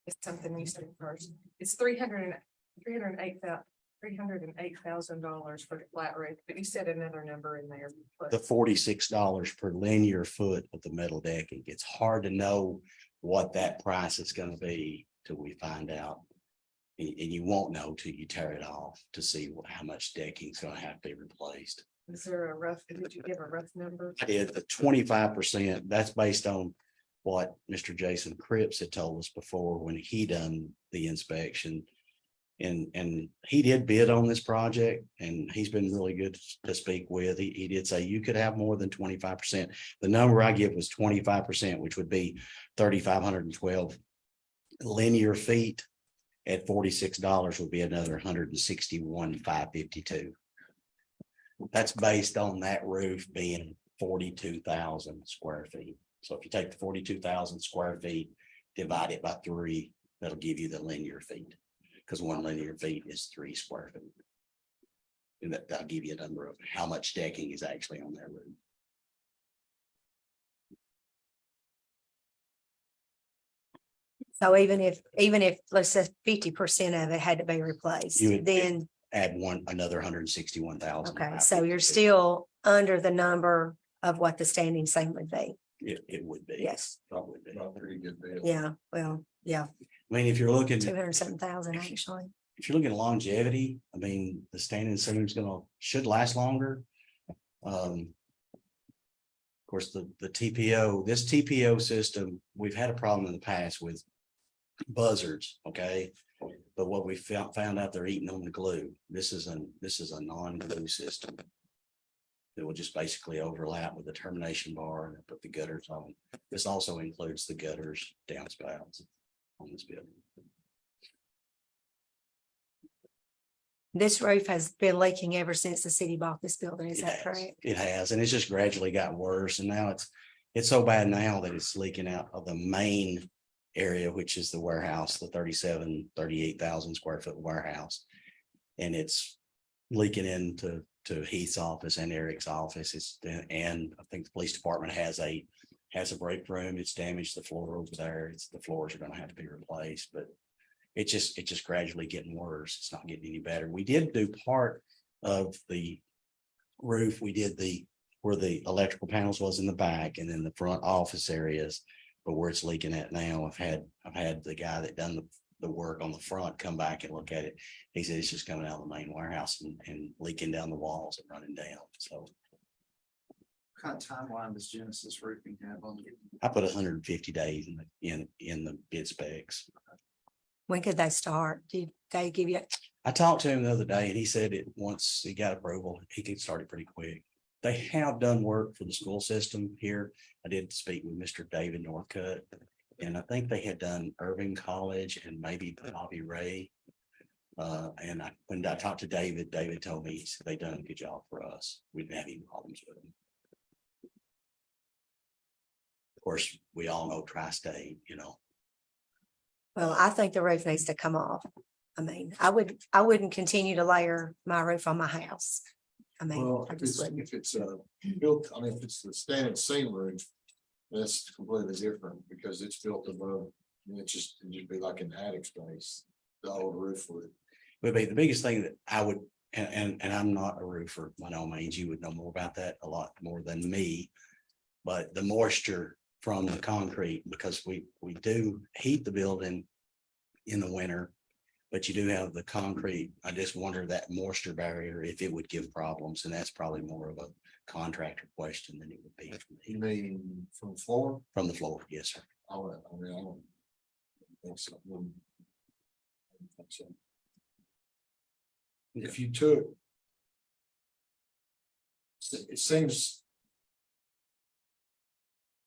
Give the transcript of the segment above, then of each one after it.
It's something you said first. It's $308,000 for the flat roof, but you said another number in there. The $46 per linear foot of the metal decking. It's hard to know what that price is gonna be till we find out. And you won't know till you tear it off to see how much decking is gonna have to be replaced. Is there a rough, did you give a rough number? I did the 25%. That's based on what Mr. Jason Cripps had told us before when he done the inspection. And he did bid on this project and he's been really good to speak with. He did say you could have more than 25%. The number I give was 25%, which would be 3,512 linear feet. At $46 would be another 161,552. That's based on that roof being 42,000 square feet. So if you take the 42,000 square feet, divide it by 3, that'll give you the linear feet. Because 1 linear feet is 3 square feet. And that'll give you a number of how much decking is actually on that roof. So even if, let's say 50% of it had to be replaced, You would- then, Add another 161,000. okay, so you're still under the number of what the standing seam would be. It would be. Yes, Probably be. Pretty good deal. yeah, well, yeah, I mean, if you're looking. 207,000 actually. If you're looking at longevity, I mean, the standing seam is should last longer. Of course, the TPO, this TPO system, we've had a problem in the past with buzzards, okay? But what we found out, they're eating on the glue. This is a non-glue system. It will just basically overlap with the termination bar and put the gutters on. This also includes the gutters downspouts on this building. This roof has been leaking ever since the city bought this building, is It that has. correct? It has, and it's just gradually got worse, and now it's so bad now that it's leaking out of the main area, which is the warehouse, the 38,000 square foot warehouse. And it's leaking into Heath's office and Eric's office. And I think the police department has a break room. It's damaged the floor over there. The floors are gonna have to be replaced, but it's just gradually getting worse. It's not getting any better. We did do part of the roof. We did where the electrical panels was in the back and then the front office areas. But where it's leaking at now, I've had the guy that done the work on the front come back and look at it. He said it's just coming out of the main warehouse and leaking down the walls and running down. So What kind of timeline does Genesis Roofing have on it? I put 150 days in the bid specs. When could they start? Did they give you, I talked to him the other day and he said once he got approval, he could start it pretty quick. They have done work for the school system here. I did speak with Mr. David Northcutt, and I think they had done Irving College and maybe Bobby Ray. When I talked to David, David told me they done a good job for us. We didn't have any problems with them. Of course, we all know Tri-State, well, I think the roof needs to come off. I mean, I wouldn't continue to layer my roof on my house. I mean, Well, I if just it's, wouldn't. if it's built, I mean, if it's the standard seam roof, that's completely different because it's built above. It'd just be like an attic space, the old roof would. Would be the biggest thing that I would, and I'm not a roofer by no means. You would know more about that, a lot more than me. But the moisture from the concrete, because we do heat the building in the winter, but you do have the concrete. I just wonder that moisture barrier, if it would give problems, and that's probably more of a contractor question than it would be from You me. mean from the floor? From the floor. Yes, sir. I don't think so. I don't think so. If you took. It seems.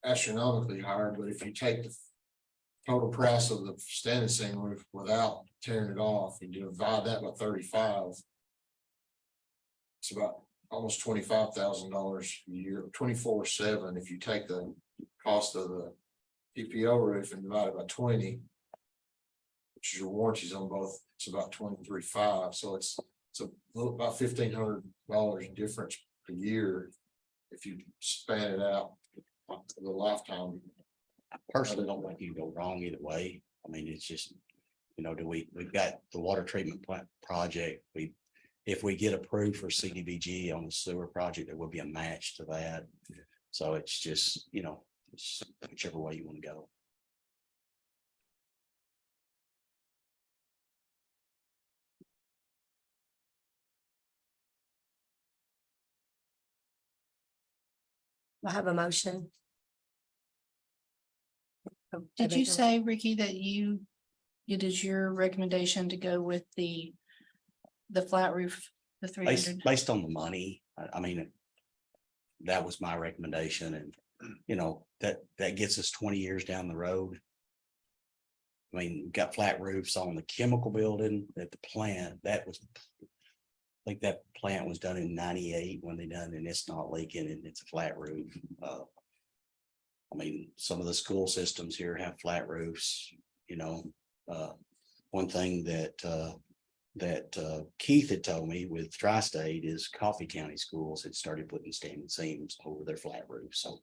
Astronomically higher, but if you take the total price of the standing seam roof without tearing it off and you divide that by 35. It's about almost $25,000 a year, 24/7. If you take the cost of the TPO roof and divide it by 20. Which is your warranties on both, it's about 23.5, so it's a little about $1,500 difference per year. If you span it out the lifetime. I personally don't think you can go wrong either way. I mean, it's just, we've got the water treatment plant project. If we get approved for CDBG on the sewer project, there will be a match to that. So it's just, it's whichever way you want to go. I have a motion. Did you say, Ricky, that it is your recommendation to go with the flat roof, the 300? Based on the money, I mean, that was my recommendation, and that gets us 20 years down the road. I mean, we've got flat roofs on the chemical building at the plant. I think that plant was done in 98 when they done, and it's not leaking, and it's a flat roof. I mean, some of the school systems here have flat roofs, one thing that Keith had told me with Tri-State is Coffee County schools had started putting standing seams over their flat roofs. So,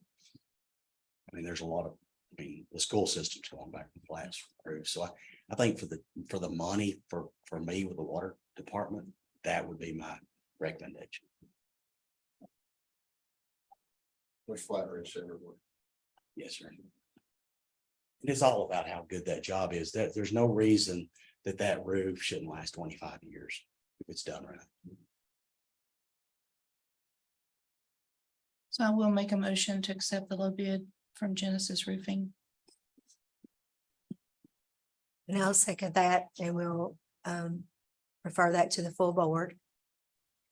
I mean, there's a lot of, the school system's going back to flats roofs. So I think for the money for me with the water department, that would be my recommendation. With flat roofs everywhere. Yes, sir. It is all about how good that job is. That there's no reason that roof shouldn't last 25 years if it's done right. So I will make a motion to accept the low bid from Genesis Roofing. And I'll second that, and we'll refer that to the full board.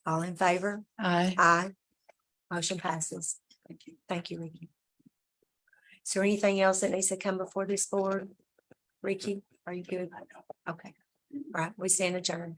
All in favor? Aye. Aye. Motion passes. Thank you. Thank you, Ricky. Is there anything else that needs to come before this board? Ricky, are you good? Okay. All right, we stand adjourned.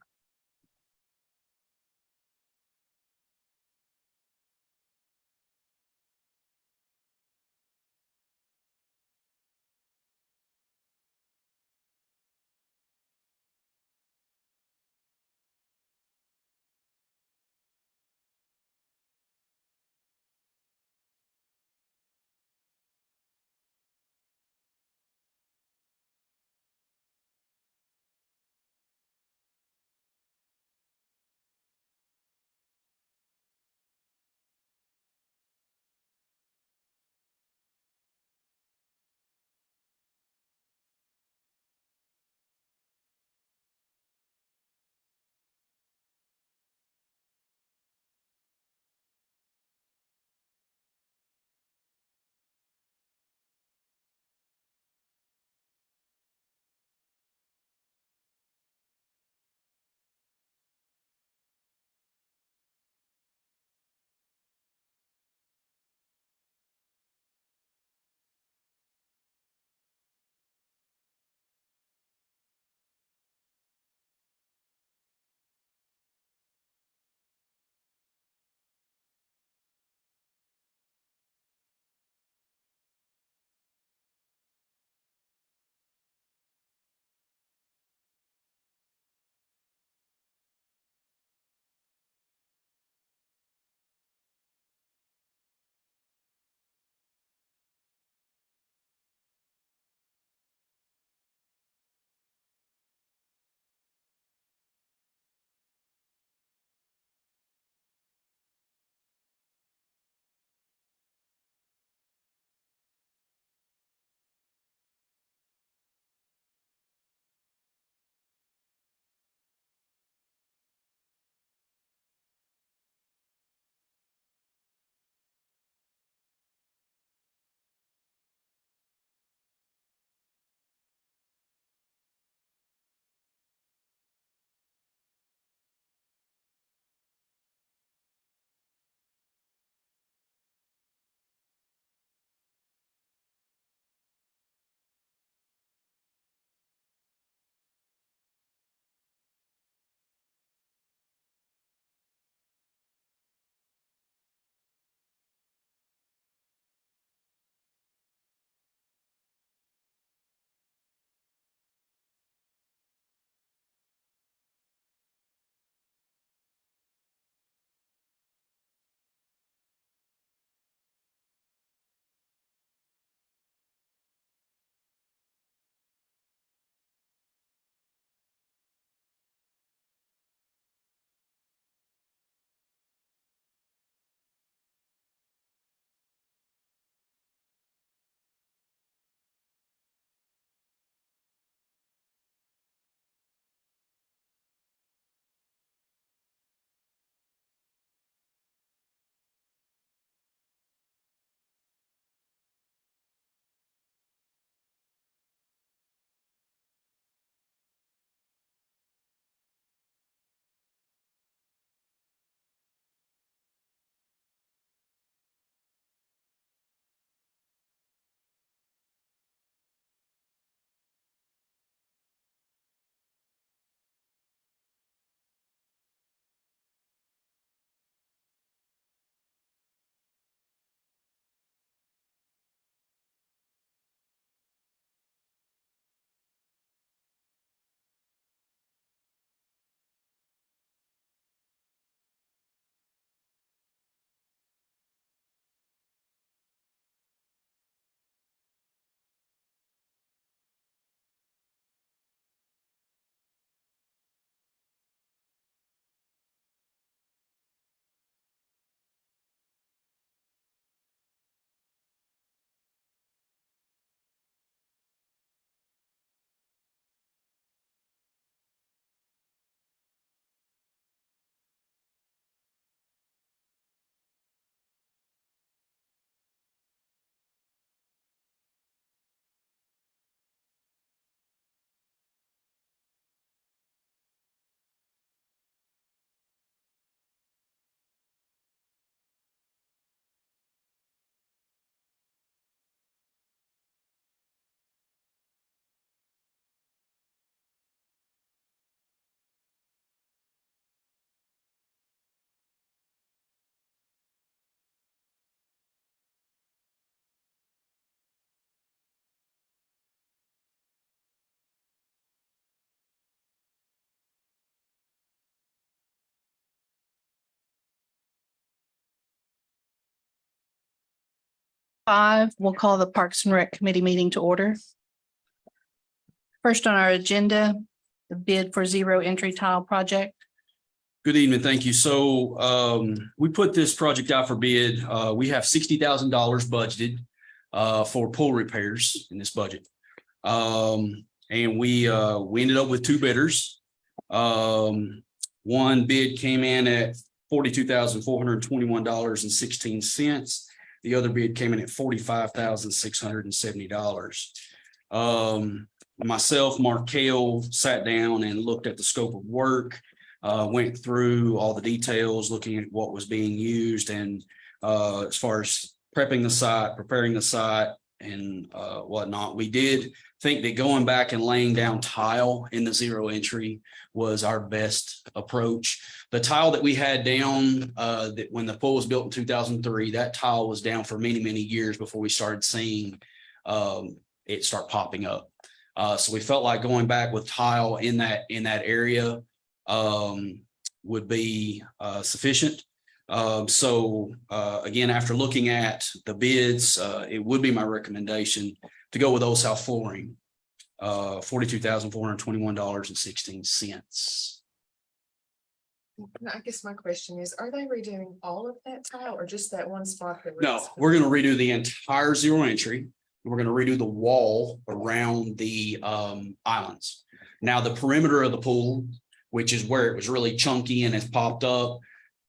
5, we'll call the Parks and Rec Committee meeting to order. First on our agenda, the bid for zero entry tile project. Good evening, thank you. So we put this project out for bid. We have $60,000 budgeted for pool repairs in this budget. And we ended up with two bidders. One bid came in at $42,421.16. The other bid came in at $45,670. Myself, Mark Kale, sat down and looked at the scope of work, went through all the details, looking at what was being used, and as far as prepping the site, preparing the site, and whatnot. We did think that going back and laying down tile in the zero entry was our best approach. The tile that we had down, that when the pool was built in 2003, that tile was down for many, many years before we started seeing it start popping up. So we felt like going back with tile in that area would be sufficient. So again, after looking at the bids, it would be my recommendation to go with Old South Flooring, $42,421.16. I guess my question is, are they redoing all of that tile or just that one spot? that No, was- we're going to redo the entire zero entry. We're going to redo the wall around the islands. Now, the perimeter of the pool, which is where it was really chunky and it's popped up,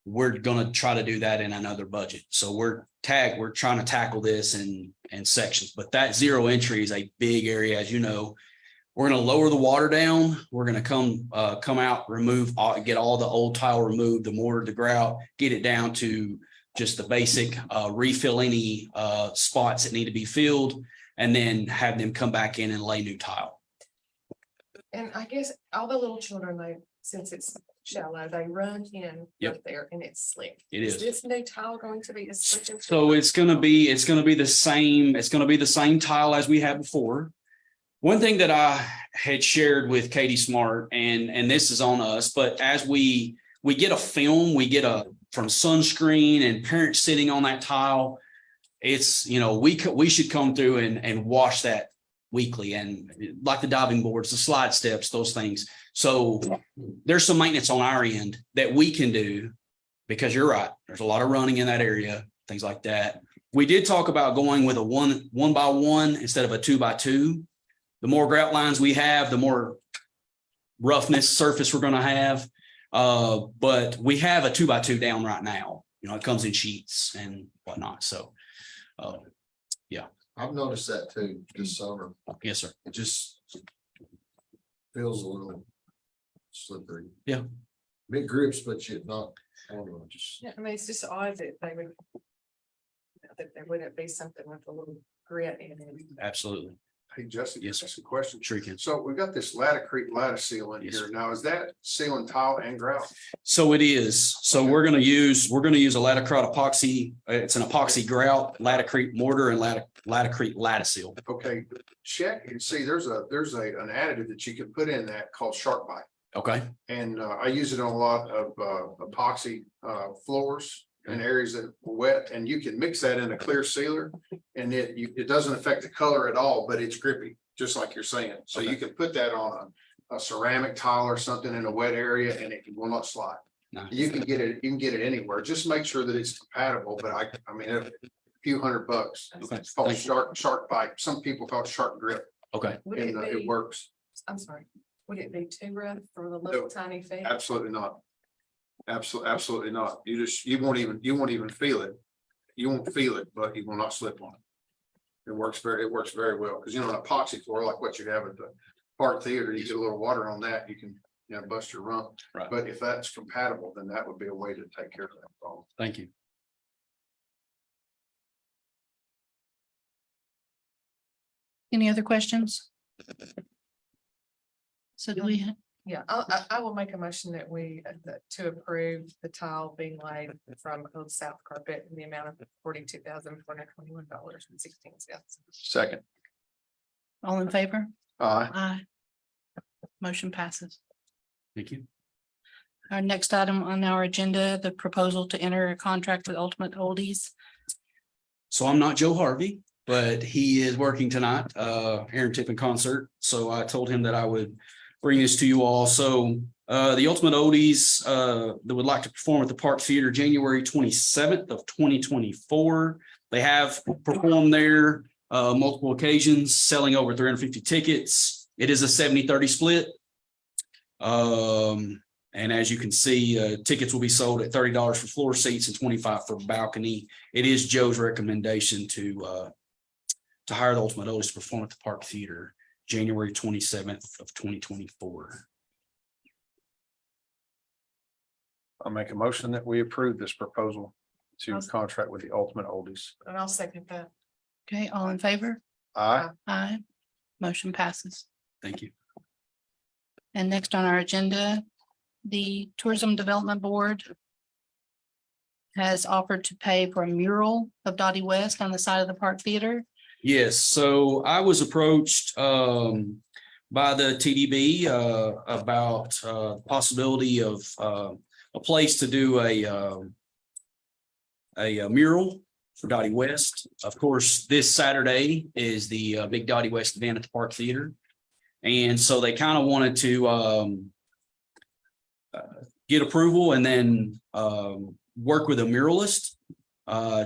we're going to try to do that in another budget. So we're trying to tackle this in sections, but that zero entry is a big area. As you know, we're going to lower the water down. We're going to come out, get all the old tile removed, the mortar, the grout, get it down to just the basic, refill any spots that need to be filled, and then have them come back in and lay new tile. And I guess all the little children, since it's shallow, they run in Yep. up there and it's slick. It is. This new tile going to be as slick as? So it's gonna be the same, tile as we had before. One thing that I had shared with Katie Smart, and this is on us, but as we get a film, from sunscreen and parents sitting on that tile, it's, we should come through and wash that weekly, and like the diving boards, the slide steps, those things. So there's some maintenance on our end that we can do, because you're right, there's a lot of running in that area, things like that. We did talk about going with a one by one instead of a 2x2. The more grout lines we have, the more roughness surface we're going to have. But we have a 2x2 down right now. It comes in sheets and whatnot. So, I've noticed that too this summer. yes, sir. It just feels a little slippery. Yeah. Big grips, but yet not, I don't know, just. Yeah, I mean, it's just odd that they would. That there wouldn't be something with a little grit in it. Absolutely. Hey, Jesse, Yes, just a question. Sure you can. So we've got this Latticrete lattice seal in Yes, here. Now, is that sealing tile and grout? So it is. So we're going to use a Latticrete epoxy. It's an epoxy grout, Latticrete mortar, and Latticrete lattice seal. Okay, check and see, there's an additive that you can put in that called Shark Bite. Okay. And I use it on a lot of epoxy floors in areas that are wet, and you can mix that in a clear sealer. And it doesn't affect the color at all, but it's grippy, just like you're saying. So you can put that on a ceramic tile or something in a wet area and it will not slide. Nice. You can get it anywhere. Just make sure that it's compatible, but I mean, a few $100. Okay. It's called Thank you. Shark Bite. Some people call it Shark Grip, Okay. Would it and it be, works. I'm sorry, would it be too rough for the little tiny feet? Absolutely not. Absolutely not. You won't even feel it. You won't feel it, but you will not slip on it. It works very well, because an epoxy floor like what you have at the Park Theater, you get a little water on that, you can, bust your rump. Right. But if that's compatible, then that would be a way to take care of that problem. Thank you. Any other questions? So do we, Yeah, I will make a motion that to approve the tile being laid from Old South Carpet in the amount of $42,421.16. Second. all in favor? Aye. Aye. Motion passes. Thank you. Our next item on our agenda, the proposal to enter a contract with Ultimate Oldies. So I'm not Joe Harvey, but he is working tonight, Aaron Tippin concert. So I told him that I would bring this to you all. So the Ultimate Oldies that would like to perform at the Park Theater January 27th of 2024. They have performed there multiple occasions, selling over 350 tickets. It is a 70-30 split. And as you can see, tickets will be sold at $30 for floor seats and $25 for balcony. It is Joe's recommendation to hire the Ultimate Oldies to perform at the Park Theater January 27th of 2024. I'll make a motion that we approve this proposal to I'll- contract with the Ultimate Oldies. And I'll second that. Okay, all in favor? Aye. Aye. Motion passes. Thank you. And next on our agenda, the Tourism Development Board has offered to pay for a mural of Dottie West on the side of the Park Theater. Yes, so I was approached by the TDB about possibility of a place to do a mural for Dottie West. Of course, this Saturday is the big Dottie West event at the Park Theater. And so they kind of wanted to get approval and then work with a muralist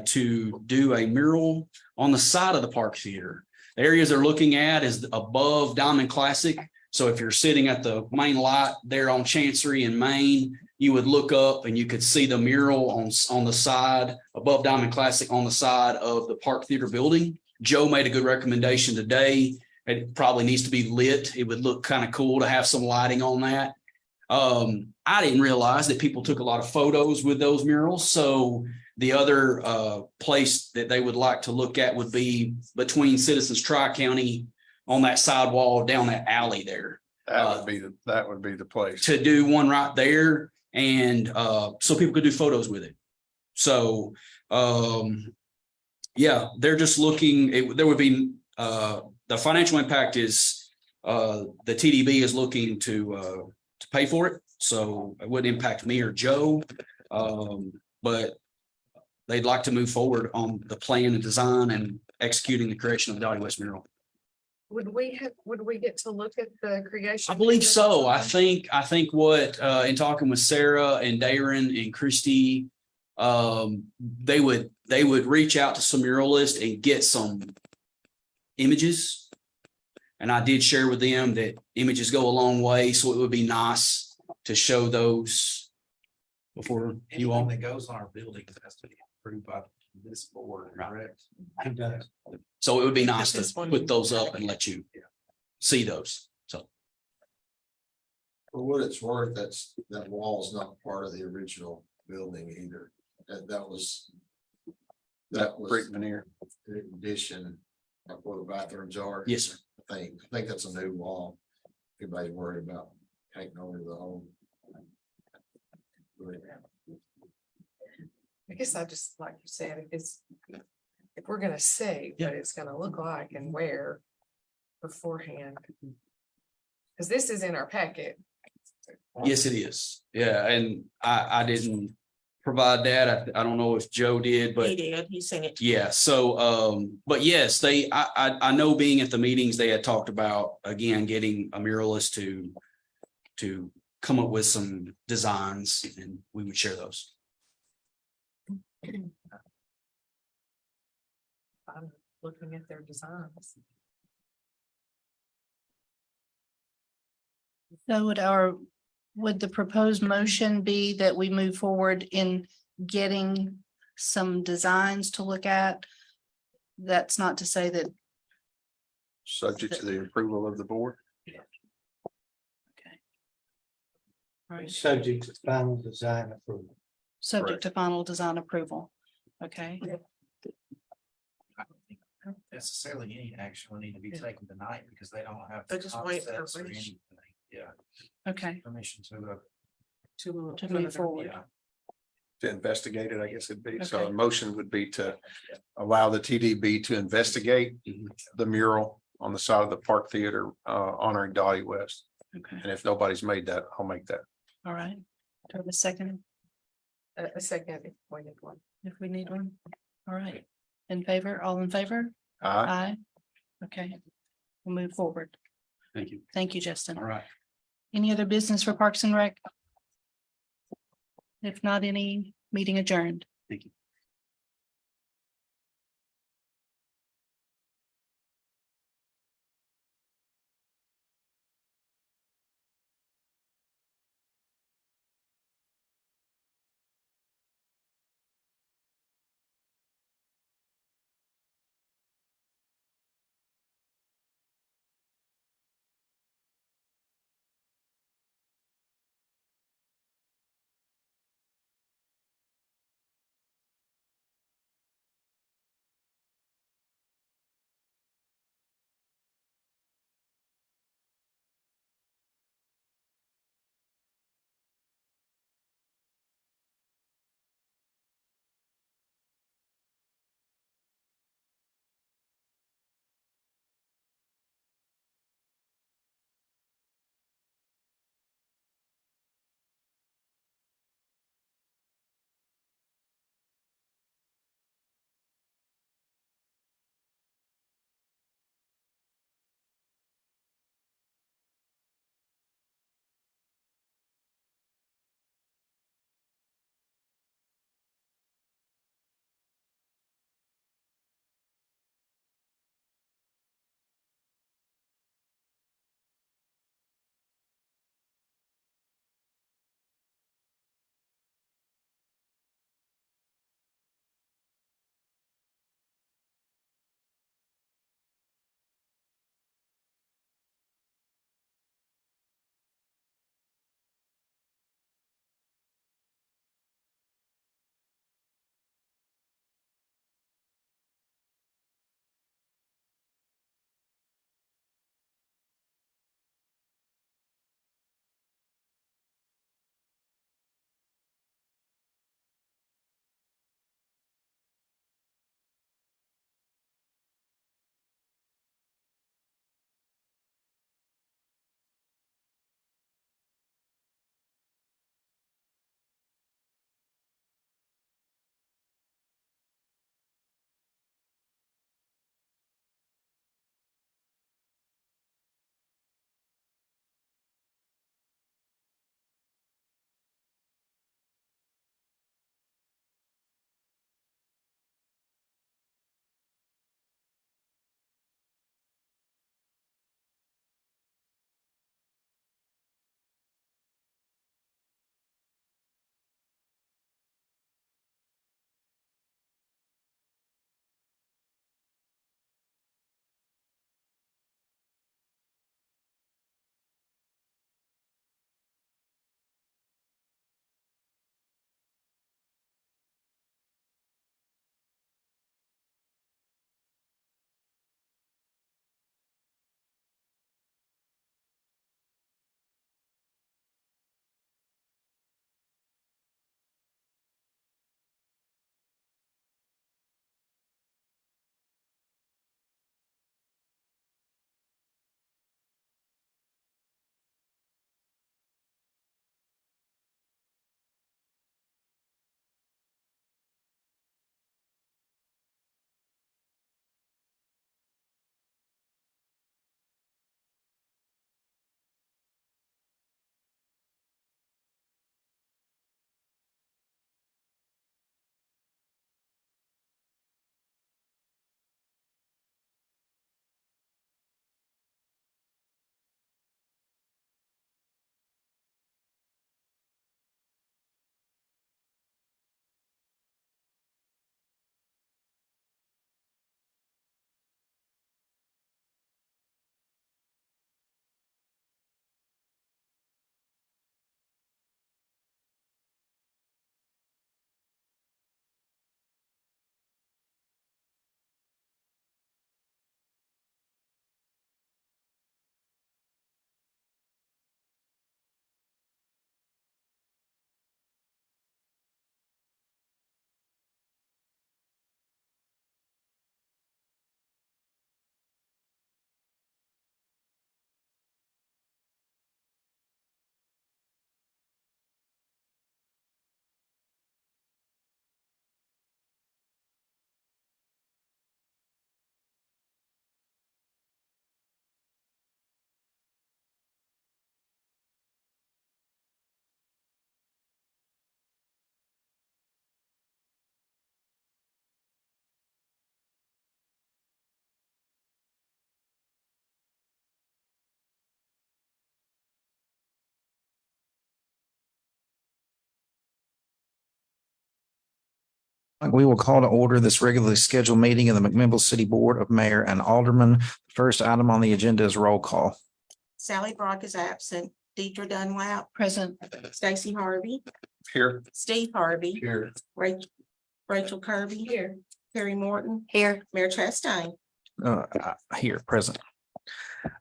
to do a mural on the side of the Park Theater. The areas they're looking at is above Diamond Classic. So if you're sitting at the main lot there on Chancery in Maine, you would look up and you could see the mural on the side above Diamond Classic on the side of the Park Theater building. Joe made a good recommendation today. It probably needs to be lit. It would look kind of cool to have some lighting on that. I didn't realize that people took a lot of photos with those murals. So the other place that they would like to look at would be between Citizens Tri-County on that sidewall down that alley there. That would be the place. To do one right there and so people could do photos with it. So yeah, they're just looking, there would be the financial impact is the TDB is looking to pay for it. So it wouldn't impact me or Joe. But they'd like to move forward on the plan and design and executing the creation of the Dottie West mural. Would we get to look at the creation? I believe so. I think what in talking with Sarah and Darren and Christy, they would reach out to some muralists and get some images. And I did share with them that images go a long way, so it would be nice to show those before you all. Anything that goes on our buildings has to be approved by this board, correct? So it would be nice This to one. put those up and let you see those. So For what it's worth, that wall is not part of the original building either. That was Brick veneer. the addition of where the bathrooms are. yes, sir. I think that's a new wall. Everybody's worried about taking over the whole. I guess I just, like you said, if we're gonna say what it's gonna look like and where beforehand. Cause this is in our packet. Yes, it is. Yeah, and I didn't provide that. I don't know if Joe did, but He did, he sent it. yeah, so but yes, I know being at the meetings, they had talked about again getting a muralist to come up with some designs and we would share those. I'm looking at their designs. So would the proposed motion be that we move forward in getting some designs to look at? That's not to say that, Subject to the approval of the board. right, Subject to final design approval. subject to final design approval. Okay, Necessarily any action will need to be taken tonight because they don't have. They're just waiting for concepts or permission. anything. Yeah, okay, permission to move forward. yeah. To investigate it, I guess it'd be. So Okay. a motion would be to allow the TDB to investigate the mural on the side of the Park Theater honoring Dottie West. Okay, And if nobody's made that, I'll make that. all right. Do I have a second A second, if we need one. if we need one? All right. In favor, all in favor? Aye. Okay, we'll move forward. Thank you. Thank you, Justin. All right. Any other business for Parks and Rec? If not, any meeting adjourned. Thank you. We will call to order this regularly scheduled meeting of the McMinnville City Board of Mayor and Aldermen. First item on the agenda is roll call. Sally Brock is absent. Deidre Dunlap, Present. Stacy Harvey, Here. Steve Harvey, Here. Rachel Kirby. Here. Terry Morton, Here, Mayor Chastain. Here, present.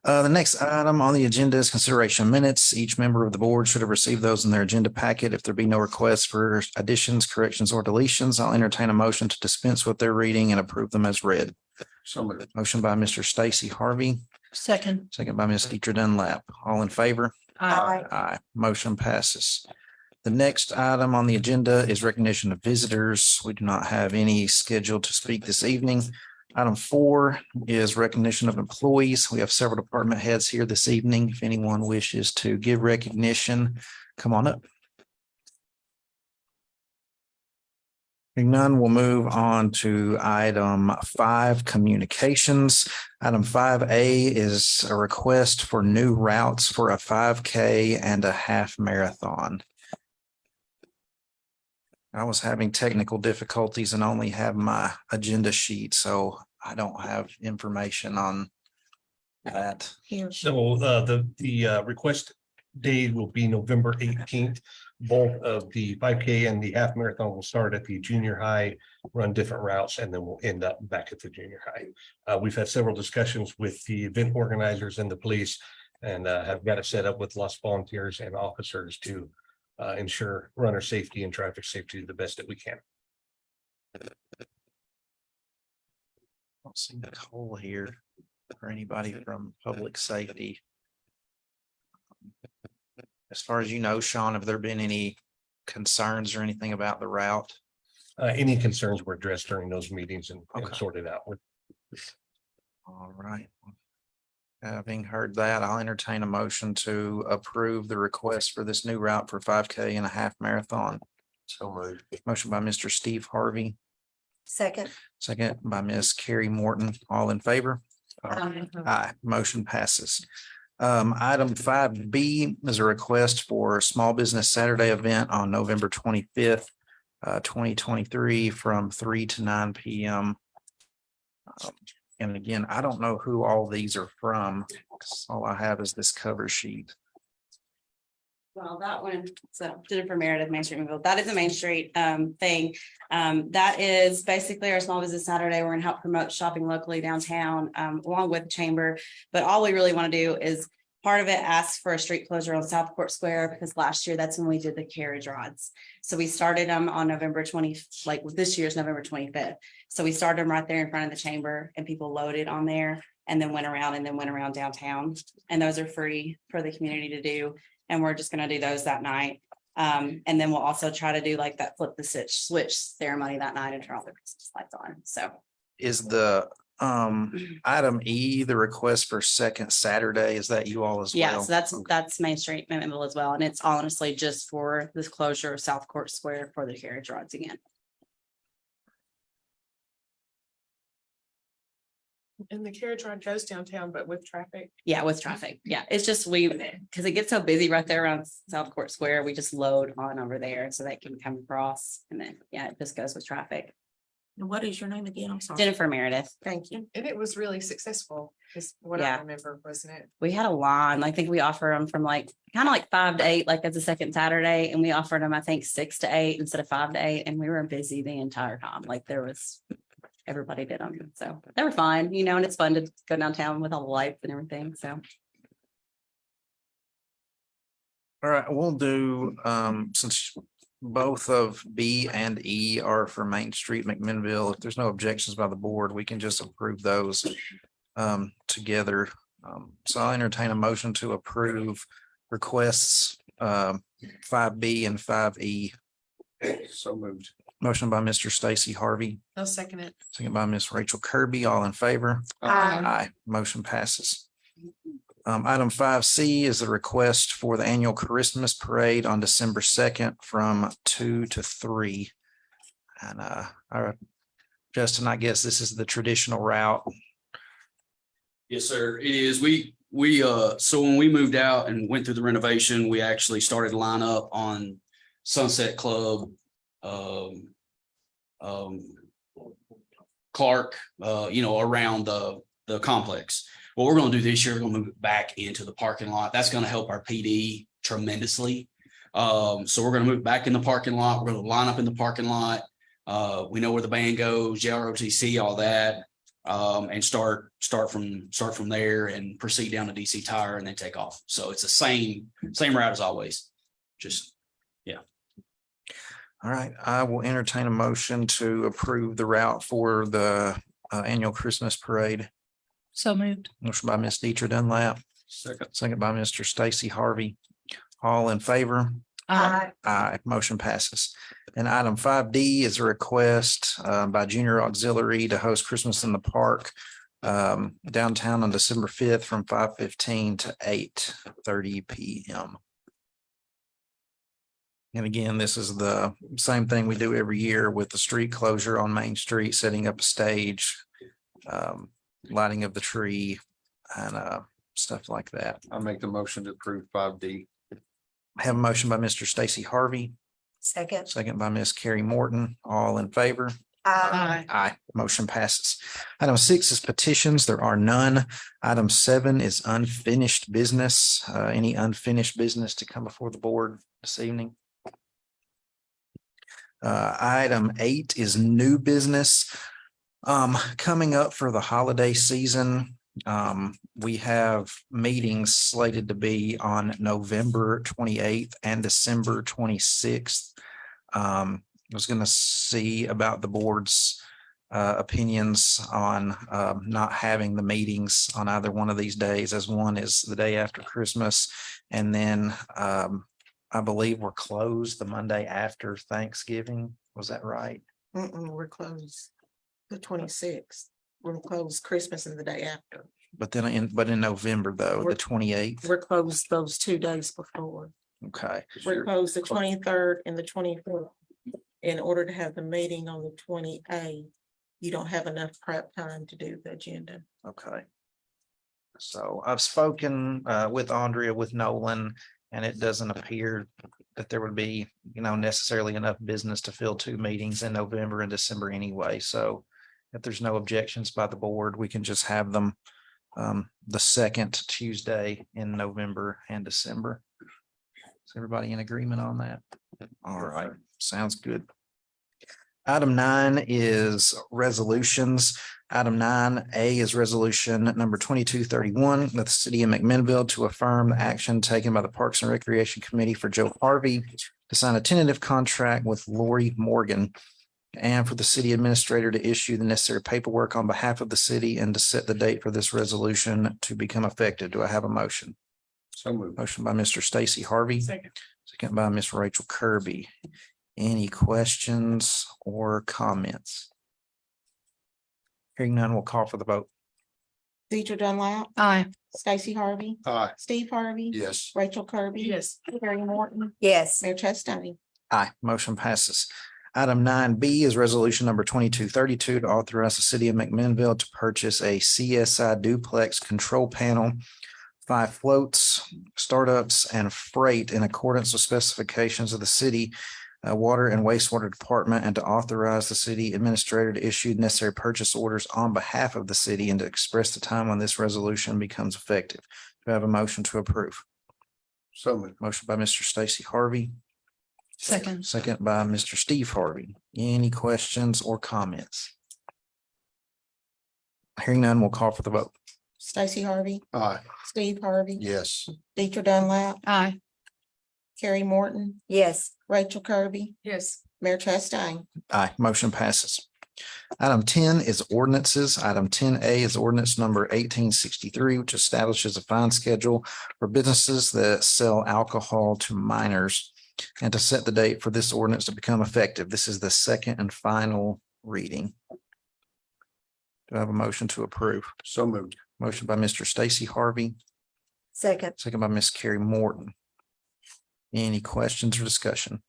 The next item on the agenda is consideration of minutes. Each member of the board should have received those in their agenda packet. If there be no requests for additions, corrections, or deletions, I'll entertain a motion to dispense with their reading and approve them as read. So moved. Motion by Mr. Stacy Harvey, Second. second by Ms. Deidre Dunlap. All in favor? Aye. Aye. Motion passes. The next item on the agenda is recognition of visitors. We do not have any scheduled to speak this evening. Item 4 is recognition of employees. We have several department heads here this evening. If anyone wishes to give recognition, come on up. Hearing none, we'll move on to item 5, communications. Item 5A is a request for new routes for a 5K and a half marathon. I was having technical difficulties and only have my agenda sheet, so I don't have information on that. Here. So the request day will be November 18th. Both of the 5K and the half marathon will start at the junior high, run different routes, and then we'll end up back at the junior high. We've had several discussions with the event organizers and the police, and have got it set up with lost volunteers and officers to ensure runner safety and traffic safety the best that we can. Don't see Nicole here or anybody from public safety. As far as you know, Sean, have there been any concerns or anything about the route? Any concerns were addressed during those meetings and Okay. sorted out with. All right. Having heard that, I'll entertain a motion to approve the request for this new route for 5K and a half marathon. So moved. Motion by Mr. Steve Harvey, second. second by Ms. Carrie Morton. All in favor? Aye. Aye, motion passes. Item 5B is a request for a small business Saturday event on November 25th, 2023 from 3 to 9 p.m. And again, I don't know who all these are from, 'cause all I have is this cover sheet. Well, that one, so Jennifer Meredith, Main Street, Greenville. That is a Main Street thing. That is basically our small business Saturday. We're gonna help promote shopping locally downtown, along with the chamber. But all we really want to do is part of it asks for a street closure on South Court Square, because last year that's when we did the carriage rods. So we started them on November 20, like this year's November 25th. So we started them right there in front of the chamber, and people loaded on there and then went around downtown. And those are free for the community to do. And we're just gonna do those that night. And then we'll also try to do like that flip the switch ceremony that night and turn all the Christmas lights on. So Is the item E, the request for second Saturday, is that you all as well? yeah, so that's Main Street, Memphis as well. And it's honestly just for this closure of South Court Square for the carriage rods again. And the carriage ride goes downtown, but with traffic. Yeah, with traffic. Yeah, it's just because it gets so busy right there around South Court Square, we just load on over there so they can come across. And then, yeah, it just goes with traffic. And what is your name again? I'm sorry. Jennifer Meredith. Thank you. And it was really successful, is what I Yeah. remember, wasn't it? We had a line. I think we offer them from like kind of like 5 to 8, like as a second Saturday. And we offered them, I think, 6 to 8 instead of 5 to 8. And we were busy the entire time. Like everybody did them. So they were fun, and it's fun to go downtown with all the lights and everything. So All right, we'll do, since both of B and E are for Main Street, McMinnville, if there's no objections by the board, we can just approve those together. So I'll entertain a motion to approve requests 5B and 5E. So moved. Motion by Mr. Stacy Harvey, I'll second it. second by Ms. Rachel Kirby, all in favor? Aye. Aye, motion passes. Item 5C is the request for the annual Christmas parade on December 2nd from 2 to 3. And Justin, I guess this is the traditional route. Yes, sir. It is. So when we moved out and went through the renovation, we actually started line up on Sunset Club, Clark, around the complex. What we're gonna do this year, we're gonna move it back into the parking lot. That's gonna help our PD tremendously. So we're gonna move back in the parking lot. We're gonna line up in the parking lot. We know where the band goes, JROTC, all that. And start from there and proceed down to DC Tire and then take off. So it's the same route as always. Just, All right, I will entertain a motion to approve the route for the annual Christmas parade. So moved. Motion by Ms. Deidre Dunlap, second by Mr. Stacy Harvey. All in favor? Aye. Aye, motion passes. And item 5D is a request by Junior Auxiliary to host Christmas in the Park downtown on December 5th from 5:15 to 8:30 PM. And again, this is the same thing we do every year with the street closure on Main Street, setting up a stage, lighting of the tree and stuff like that. I'll make the motion to approve 5D. I have a motion by Mr. Stacy Harvey, Second. second by Ms. Carrie Morton. All in favor? Aye. Aye, motion passes. Item 6 is petitions. There are none. Item 7 is unfinished business. Any unfinished business to come before the board this evening? Item 8 is new business. Coming up for the holiday season, we have meetings slated to be on November 28th and December 26th. I was going to see about the board's opinions on not having the meetings on either one of these days, as one is the day after Christmas. And then I believe we're closed the Monday after Thanksgiving. Was that right? We're closed the 26th. We're closed Christmas and the day after. But then in November though, the 28th. We're closed those 2 days before. Okay. We're closed the 23rd and the 24th. In order to have the meeting on the 28th, you don't have enough prep time to do the agenda. Okay. So I've spoken with Andrea, with Nolan, and it doesn't appear that there would be, necessarily enough business to fill 2 meetings in November and December anyway. So if there's no objections by the board, we can just have them the second Tuesday in November and December. Is everybody in agreement on that? All right, sounds good. Item 9 is resolutions. Item 9A is resolution number 2231 with the city of McMinnville to affirm the action taken by the Parks and Recreation Committee for Joe Harvey to sign a tentative contract with Lori Morgan and for the city administrator to issue the necessary paperwork on behalf of the city and to set the date for this resolution to become effective. Do I have a motion? So moved. Motion by Mr. Stacy Harvey. Second. Second by Ms. Rachel Kirby. Any questions or comments? Hearing none, we'll call for the vote. Deidre Dunlap, Aye. Stacy Harvey, Aye. Steve Harvey. Yes. Rachel Kirby. Yes. Carrie Morton, Yes. Mayor Chastain. Aye, motion passes. Item 9B is resolution number 2232 to authorize the city of McMinnville to purchase a CSI duplex control panel, 5 floats, startups, and freight in accordance with specifications of the city Water and Wastewater Department, and to authorize the city administrator to issue necessary purchase orders on behalf of the city and to express the time when this resolution becomes effective. Do I have a motion to approve? So moved. Motion by Mr. Stacy Harvey, Second. second by Mr. Steve Harvey. Any questions or comments? Hearing none, we'll call for the vote. Stacy Harvey, Aye. Steve Harvey. Yes. Deidre Dunlap, Aye. Carrie Morton, Yes. Rachel Kirby, Yes. Mayor Chastain. Aye, motion passes. Item 10 is ordinances. Item 10A is ordinance number 1863, which establishes a fine schedule for businesses that sell alcohol to minors and to set the date for this ordinance to become effective. This is the second and final reading. Do I have a motion to approve? So moved. Motion by Mr. Stacy Harvey, Second. second by Ms. Carrie Morton. Any questions or discussion?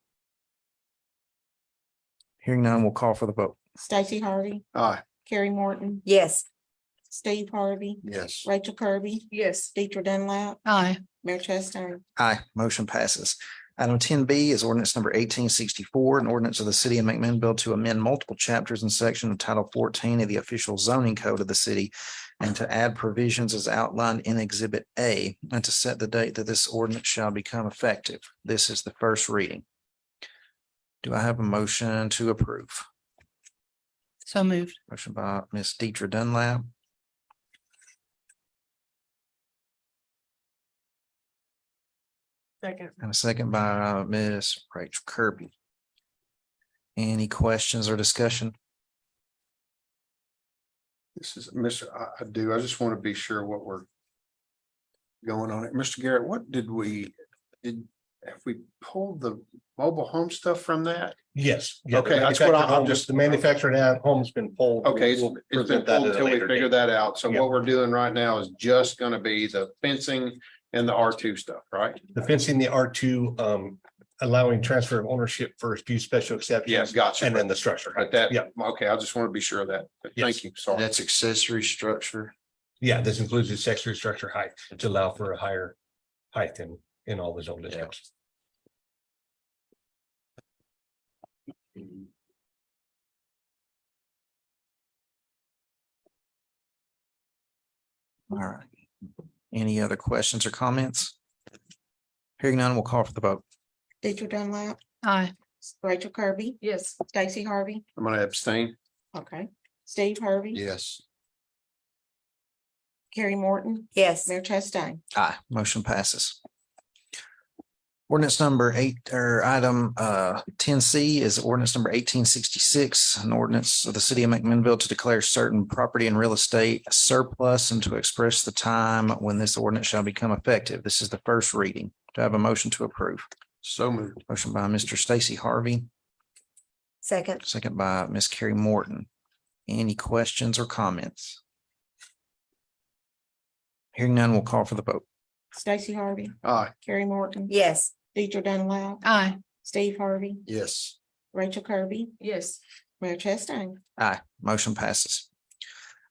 Hearing none, we'll call for the vote. Stacy Harvey, Aye. Carrie Morton, Yes. Steve Harvey, Yes. Rachel Kirby, Yes. Deidre Dunlap, Aye. Mayor Chastain. Aye, motion passes. Item 10B is ordinance number 1864, an ordinance of the city of McMinnville to amend multiple chapters and sections of Title 14 of the official zoning code of the city and to add provisions as outlined in Exhibit A and to set the date that this ordinance shall become effective. This is the first reading. Do I have a motion to approve? So moved. Motion by Ms. Deidre Dunlap, Second. and a second by Ms. Rachel Kirby. Any questions or discussion? This is, Mr. I do, I just want to be sure what we're going on it. Mr. Garrett, what have we pulled the mobile home stuff from that? Yes. yeah, the Okay, that's what manufactured I'm home- just- The manufactured home's been pulled. Okay, We'll it's been present that pulled at a until we later figure date. that out. So Yeah. what we're doing right now is just gonna be the fencing and the R2 stuff, right? The fencing, the R2, allowing transfer of ownership for a few special exceptions. Yes, gotcha. And then the structure. But that, Yeah, okay, I just want to be sure of that. Thank Yes. you. Sorry. That's accessory structure. yeah, this includes the accessory structure height to allow for a higher height in all the zone districts. All right. Any other questions or comments? Hearing none, we'll call for the vote. Deidre Dunlap, Aye. Rachel Kirby, Yes. Stacy Harvey, I'm gonna abstain. okay, Steve Harvey. Yes. Carrie Morton, Yes. Mayor Chastain. Aye, motion passes. Ordinance number item 10C is ordinance number 1866, an ordinance of the city of McMinnville to declare certain property and real estate surplus and to express the time when this ordinance shall become effective. This is the first reading. Do I have a motion to approve? So moved. Motion by Mr. Stacy Harvey, Second. second by Ms. Carrie Morton. Any questions or comments? Hearing none, we'll call for the vote. Stacy Harvey, Aye. Carrie Morton. Yes. Deidre Dunlap, Aye. Steve Harvey, Yes. Rachel Kirby, Yes. Mayor Chastain. Aye, motion passes.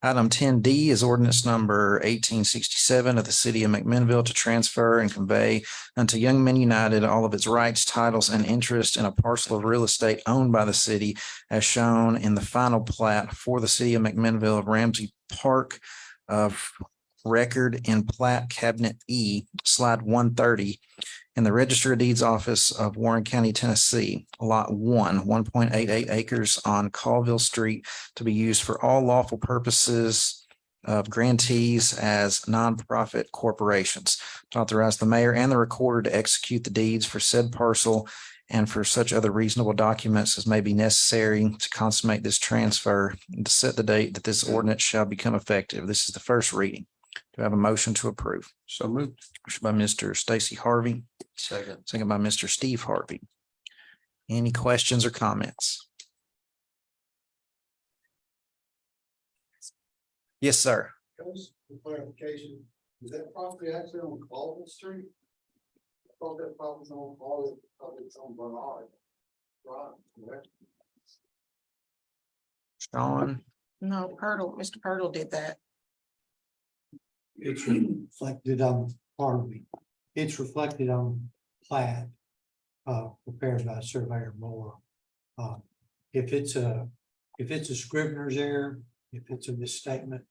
Item 10D is ordinance number 1867 of the city of McMinnville to transfer and convey unto Young Men United all of its rights, titles, and interest in a parcel of real estate owned by the city as shown in the final plat for the city of McMinnville of Ramsey Park of record in plat cabinet E, slide 130 in the Register of Deeds office of Warren County, Tennessee, lot 1.88 acres on Colville Street to be used for all lawful purposes of grantees as nonprofit corporations. To authorize the mayor and the recorder to execute the deeds for said parcel and for such other reasonable documents as may be necessary to consummate this transfer and to set the date that this ordinance shall become effective. This is the first reading. Do I have a motion to approve? So moved. Motion by Mr. Stacy Harvey, Second. second by Mr. Steve Harvey. Any questions or comments? Yes, sir. Just for clarification, is that property actually on Colville Street? I thought that property was on Colville, it's on Bernard. Right, correct? Sean, No, Mr. Purtle did that. It's reflected on, pardon me, it's reflected on plat. Prepared by Surveyor Moore. If it's a Scrivener's error, if it's a misstatement,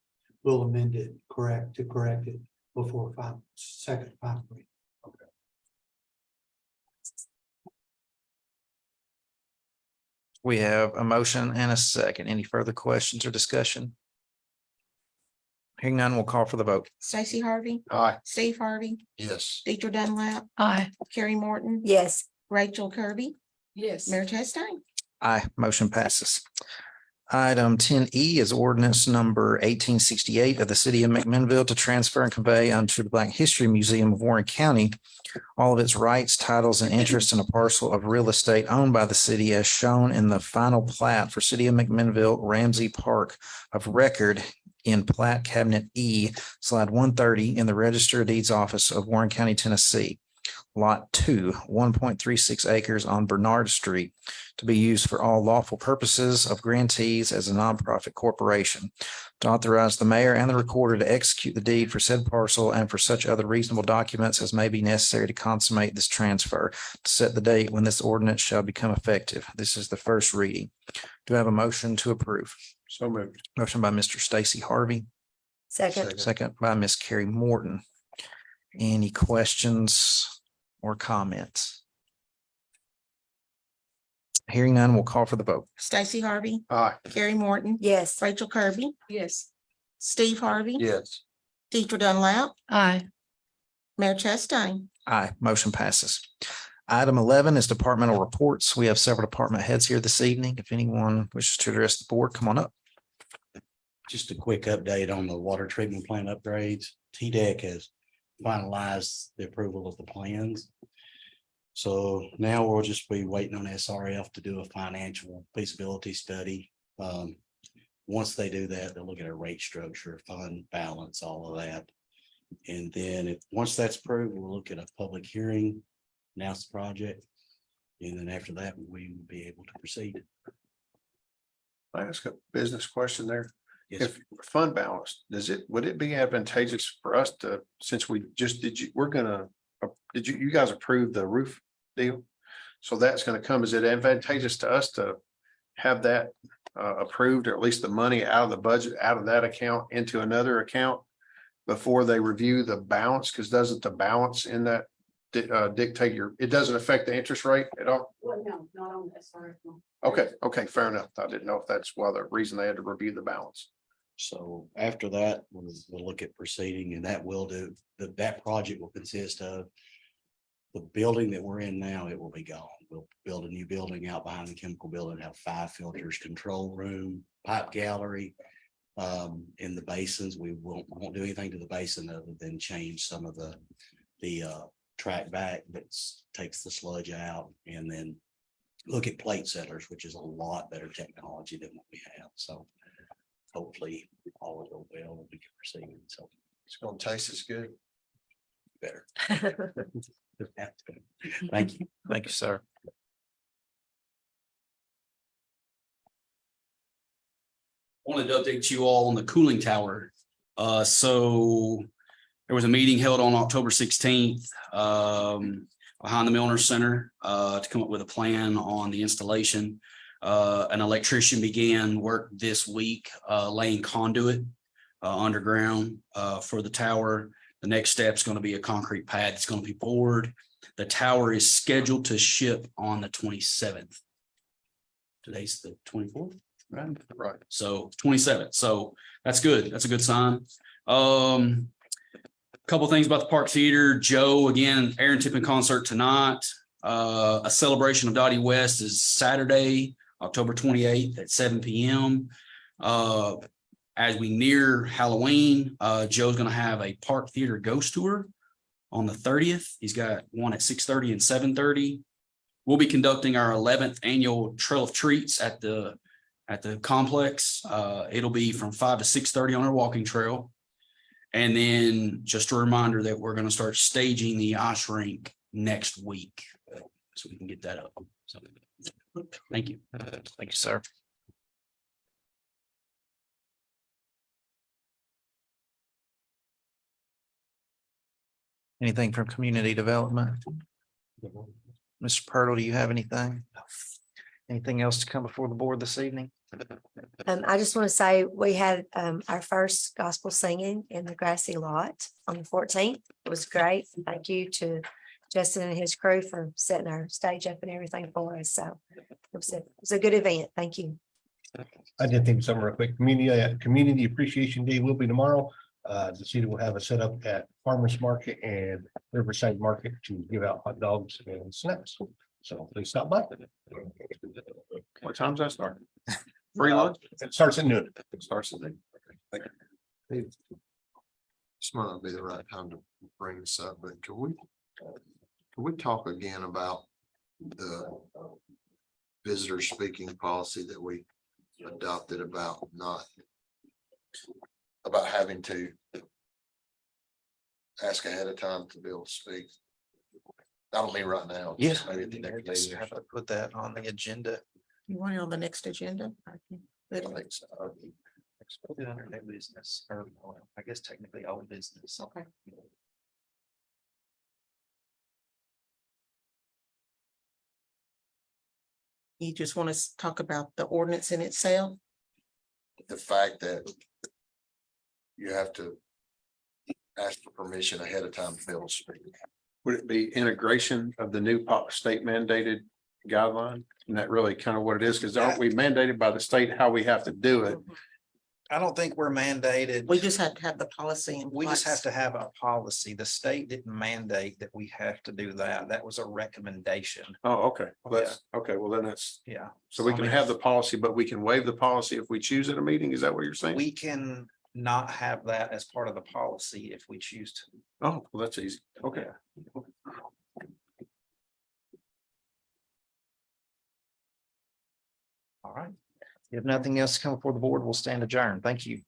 we'll amend it to correct it before second final reading. we have a motion and a second. Any further questions or discussion? Hearing none, we'll call for the vote. Stacy Harvey, Aye. Steve Harvey, Yes. Deidre Dunlap, Aye. Carrie Morton, Yes. Rachel Kirby, Yes. Mayor Chastain. Aye, motion passes. Item 10E is ordinance number 1868 of the city of McMinnville to transfer and convey unto the Black History Museum of Warren County all of its rights, titles, and interests in a parcel of real estate owned by the city as shown in the final plat for city of McMinnville Ramsey Park of record in plat cabinet E, slide 130 in the Register of Deeds office of Warren County, Tennessee. Lot 2, 1.36 acres on Bernard Street to be used for all lawful purposes of grantees as a nonprofit corporation. To authorize the mayor and the recorder to execute the deed for said parcel and for such other reasonable documents as may be necessary to consummate this transfer, to set the date when this ordinance shall become effective. This is the first reading. Do I have a motion to approve? So moved. Motion by Mr. Stacy Harvey, Second, second by Miss Carrie Morton. Any questions or comments? Hearing none, we'll call for the vote. Stacy Harvey, Aye. Carrie Morton, yes. Rachel Kirby, Yes. Steve Harvey. Yes. Deidre Dunlap, Aye. Mayor Chastain. Aye, motion passes. Item 11 is departmental reports. We have several department heads here this evening. If anyone wishes to address the board, come on up. Just a quick update on the water treatment plant upgrades. TDEC has finalized the approval of the plans. So now we'll just be waiting on SRF to do a financial feasibility study. Once they do that, they'll look at a rate structure, fund balance, all of that. And then once that's approved, we'll look at a public hearing, announce the project. And then after that, we will be able to proceed. I ask a business question there. Yes, If fund balance, would it be advantageous for us to, since we just, you guys approve the roof deal? So that's gonna come, is it advantageous to us to have that approved, or at least the money out of the budget, out of that account into another account before they review the balance? Because doesn't the balance in that dictate it doesn't affect the interest rate at all? Well, no, not on this, sorry. Okay, fair enough. I didn't know if that's the reason they had to review the balance. so after that, we'll look at proceeding, and that will do, that project will consist of the building that we're in now. It will be gone. We'll build a new building out behind the chemical building, have 5 filters, control room, pipe gallery. In the basins, we won't do anything to the basin other than change some of the track back that takes the sludge out, and then look at plate settlers, which is a lot better technology than what we have. So hopefully all will go well and we can proceed. So It's gonna taste as good. better. Thank you. Thank you, sir. Wanted to update you all on the cooling tower. So there was a meeting held on October 16th behind the Milner Center to come up with a plan on the installation. An electrician began work this week laying conduit underground for the tower. The next step is going to be a concrete pad that's going to be poured. The tower is scheduled to ship on the 27th. Today's the 24th. Right. So 27th. So that's good. That's a good sign. Couple things about the Park Theater. Joe, again, Aaron Tippin concert tonight. A celebration of Dottie West is Saturday, October 28th at 7 p.m. As we near Halloween, Joe's going to have a Park Theater ghost tour on the 30th. He's got one at 6:30 and 7:30. We'll be conducting our 11th annual Trail of Treats at the complex. It'll be from 5 to 6:30 on our walking trail. And then just a reminder that we're going to start staging the ice rink next week. So we can get that up. So thank you. Thank you, sir. Anything from community development? Mr. Purtle, do you have anything? Anything else to come before the board this evening? I just want to say we had our first gospel singing in the grassy lot on the 14th. It was great. Thank you to Justin and his crew for setting our stage up and everything for us. So it was a good event. Thank you. I did think of something real quick. Community Appreciation Day will be tomorrow. The city will have a set up at Farmers Market and Riverside Market to give out hot dogs and snacks. So please stop by. What time does that start? Free lunch? It starts at noon. It starts at noon. This might not be the right time to bring this up, but can we talk again about the visitor speaking policy that we adopted about having to ask ahead of time to be able to speak? That'll be right now. Yes. Maybe at the next Just meeting or have to something. put that on the agenda. You want it on the next agenda? I can put I it- think so. Put it under new business, or well, I guess technically old business. Okay. You just want to talk about the ordinance in itself? The fact that you have to ask for permission ahead of time to be able to speak. Would it be integration of the new state mandated guideline? And that really kind of what it is, because aren't we mandated by the state how we have to do it? I don't think we're mandated. We just have to have the policy in We just have place. to have a policy. The state didn't mandate that we have to do that. That was a recommendation. Oh, okay. Well, that's, okay, well then that's, Yeah. so we I can mean, have the policy, but we can waive the policy if we choose at a meeting. Is that what you're saying? We can not have that as part of the policy if we choose to. Oh, well, that's easy. Okay. All right. If nothing else to come before the board, we'll stand adjourned. Thank you.